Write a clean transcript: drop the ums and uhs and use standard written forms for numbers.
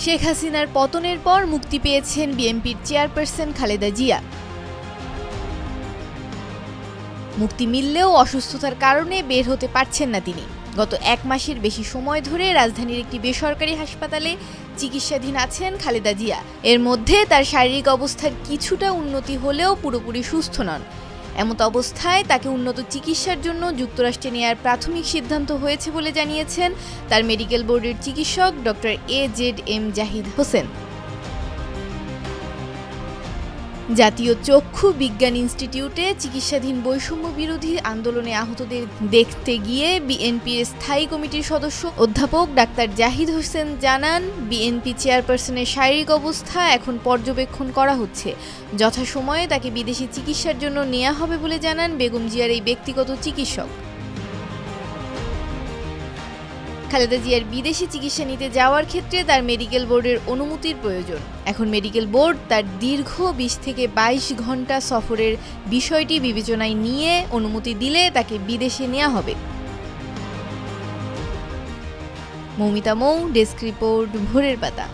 শেখ হাসিনার পতনের পর মুক্তি পেয়েছেন বিএনপির চেয়ারপারসন খালেদা জিয়া। মুক্তি মিললেও অসুস্থতার কারণে বের হতে পারছেন না তিনি। গত 1 মাসের বেশি সময় ধরে রাজধানীর একটি বেসরকারি হাসপাতালে চিকিৎসাধীন আছেন খালেদা জিয়া। এর মধ্যে তার শারীরিক অবস্থার কিছুটা উন্নতি হলেও পুরোপুরি সুস্থ নন। এমত অবস্থায় তাকে উন্নত চিকিৎসার জন্য যুক্তরাষ্ট্রে নেয়ার প্রাথমিক সিদ্ধান্ত হয়েছে বলে জানিয়েছেন তার মেডিকেল বোর্ডের চিকিৎসক ডক্টর AZM জাহিদ হোসেন। জাতীয় চক্ষু বিজ্ঞান ইনস্টিটিউটে চিকিৎসাধীন বৈষম্য বিরোধী আন্দোলনে আহতদের দেখতে গিয়ে বিএনপির স্থায়ী কমিটির সদস্য অধ্যাপক ডাক্তার জাহিদ হোসেন জানান, বিএনপি চেয়ারপারসনের শারীরিক অবস্থা এখন পর্যবেক্ষণ করা হচ্ছে। যথাসময়ে তাকে বিদেশি চিকিৎসার জন্য নেওয়া হবে বলে জানান বেগম জিয়ার এই ব্যক্তিগত চিকিৎসক। খালেদা জিয়ার বিদেশি চিকিৎসা নিতে যাওয়ার ক্ষেত্রে তার মেডিকেল বোর্ডের অনুমতির প্রয়োজন। এখন মেডিকেল বোর্ড তার দীর্ঘ 20 থেকে 22 ঘন্টা সফরের বিষয়টি বিবেচনায় নিয়ে অনুমতি দিলে তাকে বিদেশে নেওয়া হবে। মৌমিতা মৌ, ডেস্ক রিপোর্ট, ভোরের পাতা।